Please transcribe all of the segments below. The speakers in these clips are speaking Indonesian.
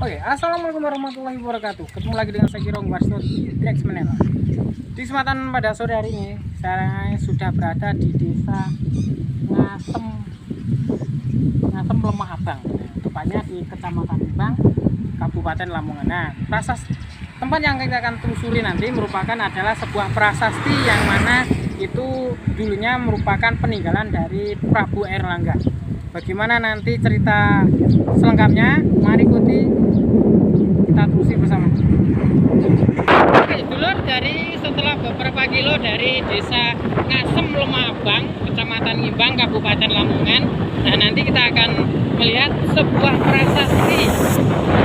Oke, assalamualaikum warahmatullahi wabarakatuh. Ketemu lagi dengan saya Kirong Warsto Drexman. Di kesempatan pada sore hari ini, saya sudah berada di desa Ngasem Lemah Abang, tepatnya di Kecamatan Gimbang, Kabupaten Lamongan. Nah, tempat yang kita akan telusuri nanti merupakan adalah sebuah prasasti yang mana itu dulunya merupakan peninggalan dari Prabu Airlangga. Bagaimana nanti cerita selengkapnya? Mari ikuti kita telusuri bersama. Oke, dulur, dari setelah beberapa kilo dari desa Ngasem Lemah Abang, Kecamatan Gimbang, Kabupaten Lamongan. Nah, nanti kita akan melihat sebuah prasasti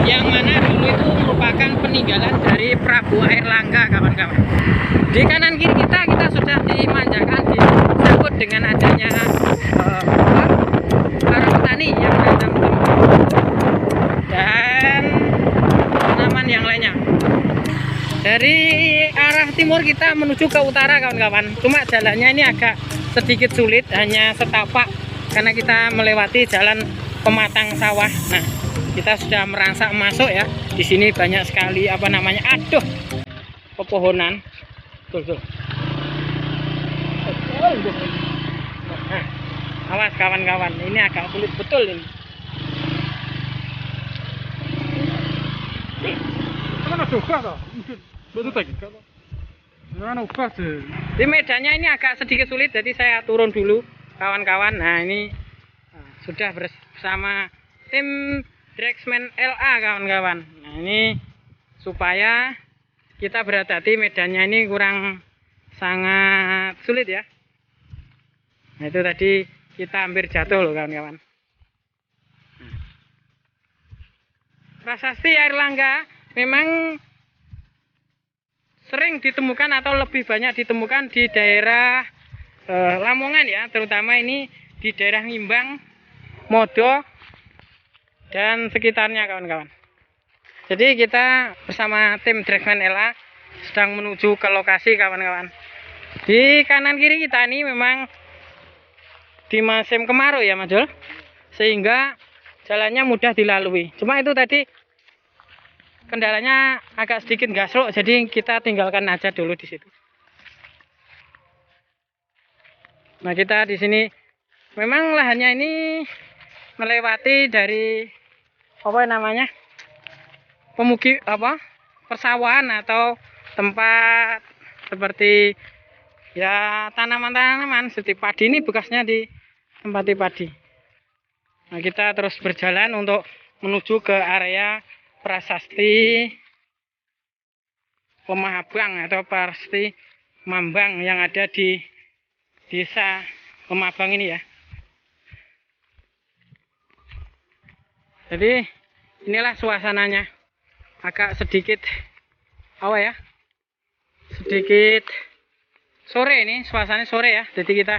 yang mana dulu itu merupakan peninggalan dari Prabu Airlangga, kawan-kawan. Di kanan kiri kita sudah dimanjakan, disambut dengan adanya para petani yang menanam dan tanaman yang lainnya. Dari arah timur kita menuju ke utara, kawan-kawan. Cuma jalannya ini agak sedikit sulit, hanya setapak karena kita melewati jalan pematang sawah. Nah, kita sudah merangsek masuk ya. Di sini banyak sekali pepohonan. Tuh. Nah, awas kawan-kawan, ini agak sulit betul ini. Di medannya ini agak sedikit sulit, jadi saya turun dulu, kawan-kawan. Nah, ini sudah bersama tim Drexman LA, kawan-kawan. Nah, ini supaya kita berhati-hati, medannya ini kurang sangat sulit ya. Nah, itu tadi kita hampir jatuh loh, kawan-kawan. Prasasti Airlangga memang sering ditemukan atau lebih banyak ditemukan di daerah Lamongan ya, terutama ini di daerah Gimbang, Modo dan sekitarnya, kawan-kawan. Jadi kita bersama tim Drexman LA sedang menuju ke lokasi, kawan-kawan. Di kanan kiri kita ini memang di musim kemarau ya, Mas Jul, sehingga jalannya mudah dilalui. Cuma itu tadi kendalanya agak sedikit gasruk, jadi kita tinggalkan aja dulu di situ. Nah, kita di sini memang lahannya ini melewati dari persawahan atau tempat seperti ya tanaman-tanaman seperti padi. Ini bekasnya di tempat padi. Nah, kita terus berjalan untuk menuju ke area prasasti Lemah Abang atau prasasti Mambang yang ada di desa Lemah Abang ini ya. Jadi inilah suasananya, agak sedikit sedikit sore, ini suasananya sore ya. Jadi kita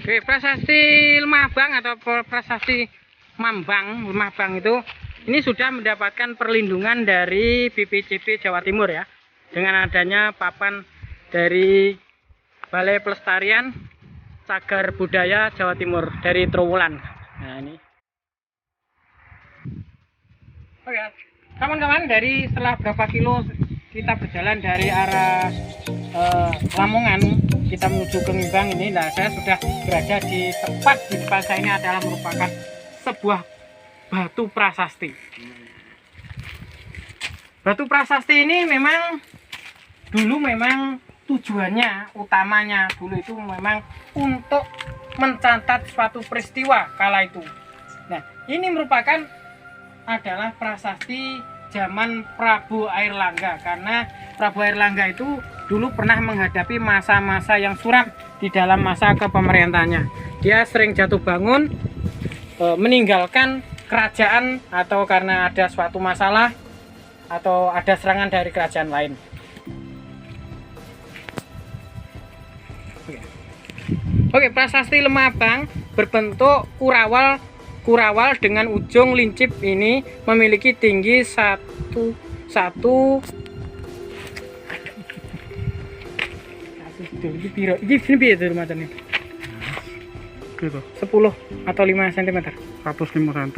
Oke, prasasti Lemah Abang atau prasasti Mambang Lemah Abang itu ini sudah mendapatkan perlindungan dari BPCB Jawa Timur ya, dengan adanya papan dari Balai Pelestarian Cagar Budaya Jawa Timur dari Trowulan. Nah, ini. Oke, kawan-kawan, dari setelah berapa kilo kita berjalan dari arah Lamongan kita menuju ke Gimbang ini. Nah, saya sudah berada di tempat di depan saya ini adalah merupakan sebuah batu prasasti. Batu prasasti ini memang dulu tujuannya utamanya dulu itu memang untuk mencatat suatu peristiwa kala itu. Nah, ini merupakan adalah prasasti zaman Prabu Airlangga, karena Prabu Airlangga itu dulu pernah menghadapi masa-masa yang suram di dalam masa kepemerintahannya. Dia sering jatuh bangun, meninggalkan kerajaan atau karena ada suatu masalah atau ada serangan dari kerajaan lain. Oke, prasasti Lemah Abang berbentuk kurawal dengan ujung lincip ini memiliki tinggi 1 Iki piro? Iki piye to macane? Gitu. 10 atau 5 cm. 105 cm.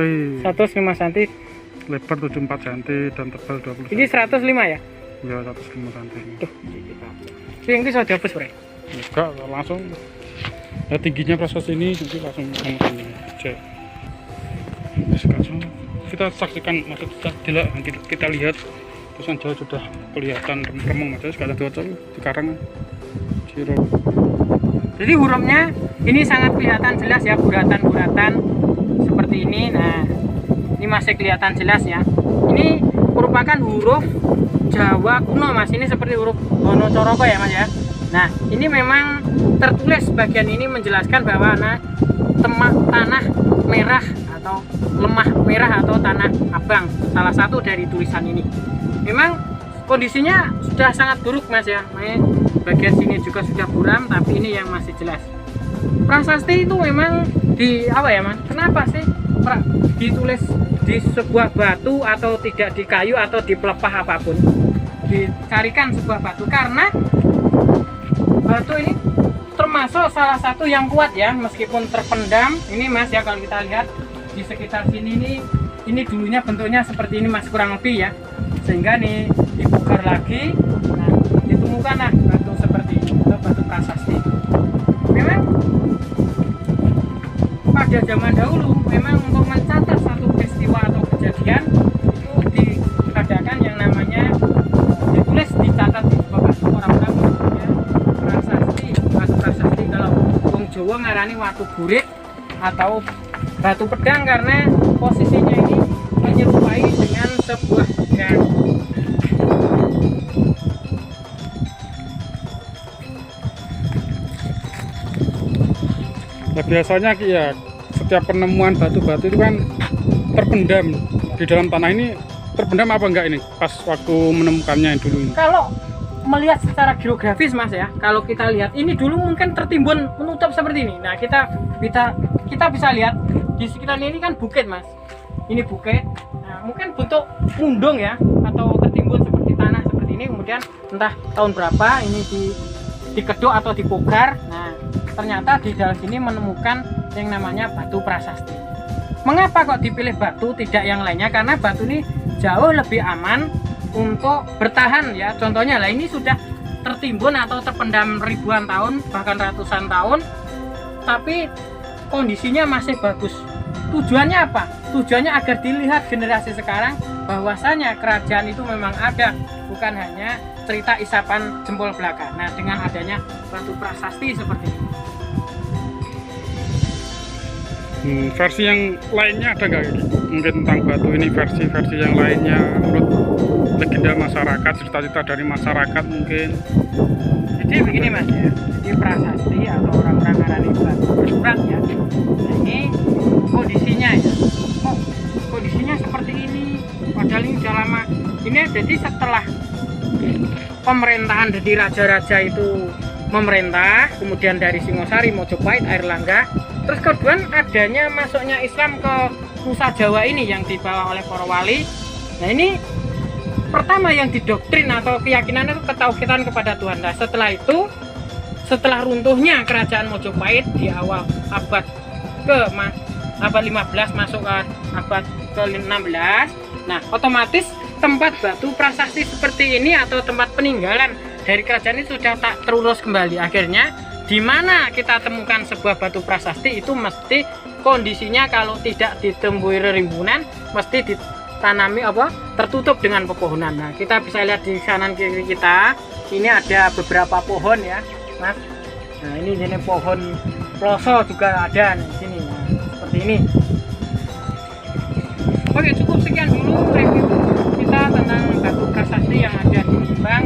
105 cm. Lebar 74 cm dan tebal 20 cm. Ini 105 ya? Ya 105 cm. Tuh. Yang itu sudah dihapus, Bre. Enggak, langsung. Ya tingginya proses ini nanti langsung cek. Terus langsung kita saksikan, maksud kita lihat terus jauh sudah kelihatan remeng mas, sekali dua sekarang siro. Jadi hurufnya ini sangat kelihatan jelas ya, buratan-buratan seperti ini. Nah, ini masih kelihatan jelas ya. Ini merupakan huruf Jawa kuno mas. Ini seperti huruf Wonocoroko ya mas ya. Nah, ini memang tertulis bagian ini menjelaskan bahwa tanah merah atau lemah merah atau tanah abang, salah satu dari tulisan ini. Memang kondisinya sudah sangat buruk mas ya. Bagian sini juga sudah buram, tapi ini yang masih jelas. Prasasti itu memang di apa ya mas? Kenapa sih ditulis di sebuah batu atau tidak di kayu atau di pelepah apapun? Dicarikan sebuah batu karena batu ini termasuk salah satu yang kuat ya, meskipun terpendam. Ini mas ya, kalau kita lihat di sekitar sini ini dulunya bentuknya seperti ini mas, kurang lebih ya, sehingga nih dibongkar lagi. Nah, ditemukanlah batu seperti ini atau batu prasasti. Memang pada zaman dahulu memang untuk mencatat satu peristiwa atau kejadian itu diadakan yang namanya ditulis, dicatat di sebuah batu. Orang-orang menyebutnya prasasti, batu prasasti. Kalau wong Jawa ngarani watu burik atau batu pedang karena posisinya ini menyerupai dengan sebuah pedang. Nah, biasanya ya setiap penemuan batu-batu itu kan terpendam di dalam tanah. Ini terpendam apa enggak ini pas waktu menemukannya dulu ini? Kalau melihat secara geografis mas ya, kalau kita lihat ini dulu mungkin tertimbun menutup seperti ini. Nah, kita bisa lihat di sekitar ini kan bukit mas, ini bukit. Nah, mungkin bentuk mundung ya, atau tertimbun seperti tanah seperti ini, kemudian entah tahun berapa ini dikeduk atau dibongkar. Nah, ternyata di dalam sini menemukan yang namanya batu prasasti. Mengapa kok dipilih batu tidak yang lainnya? Karena batu ini jauh lebih aman untuk bertahan ya. Contohnya lah, ini sudah tertimbun atau terpendam ribuan tahun bahkan ratusan tahun, tapi kondisinya masih bagus. Tujuannya apa? Tujuannya agar dilihat generasi sekarang bahwasanya kerajaan itu memang ada, bukan hanya cerita isapan jempol belaka. Nah, dengan adanya batu prasasti seperti ini. Versi yang lainnya ada nggak ini? Mungkin tentang batu ini versi yang lainnya menurut legenda masyarakat, cerita-cerita dari masyarakat mungkin. Jadi begini mas ya, jadi prasasti atau orang-orang ngarani batu bersurat ya. Nah, ini kondisinya ya, kondisinya seperti ini, padahal ini sudah lama. Ini jadi setelah pemerintahan dari raja-raja itu memerintah, kemudian dari Singosari, Mojopahit, Airlangga, terus kemudian adanya masuknya Islam ke Nusa Jawa ini yang dibawa oleh para wali. Nah, ini pertama yang didoktrin atau keyakinan itu ketauhidan kepada Tuhan. Nah, setelah itu, setelah runtuhnya kerajaan Mojopahit di awal abad abad 15 masuk ke abad ke-16, nah otomatis tempat batu prasasti seperti ini atau tempat peninggalan dari kerajaan ini sudah tak terurus kembali. Akhirnya di mana kita temukan sebuah batu prasasti itu mesti kondisinya kalau tidak ditemui rimbunan, mesti ditanami tertutup dengan pepohonan. Nah, kita bisa lihat di kanan kiri kita ini ada beberapa pohon ya mas. Nah, ini jenis pohon ploso juga ada di sini. Nah, seperti ini. Oke, cukup sekian dulu review kita tentang batu prasasti yang ada di Ngimbang,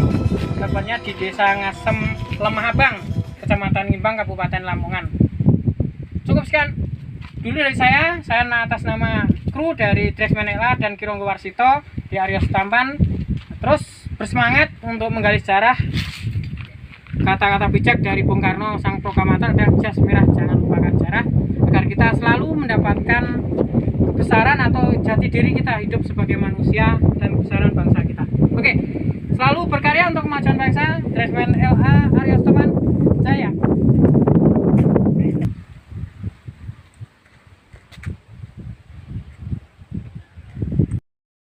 tepatnya di Desa Ngasem Lemah Abang, Kecamatan Ngimbang, Kabupaten Lamongan. Cukup sekian dulu dari saya atas nama kru dari Dresmen LA dan Kironggo Warsito di Aryo Setampan. Terus bersemangat untuk menggali sejarah. Kata-kata bijak dari Bung Karno sang proklamator dan jas merah jangan lupakan sejarah, agar kita selalu mendapatkan kebesaran atau jati diri kita hidup sebagai manusia dan kebesaran bangsa kita. Oke, selalu berkarya untuk kemajuan bangsa. Dresmen LA Aryo Setampan.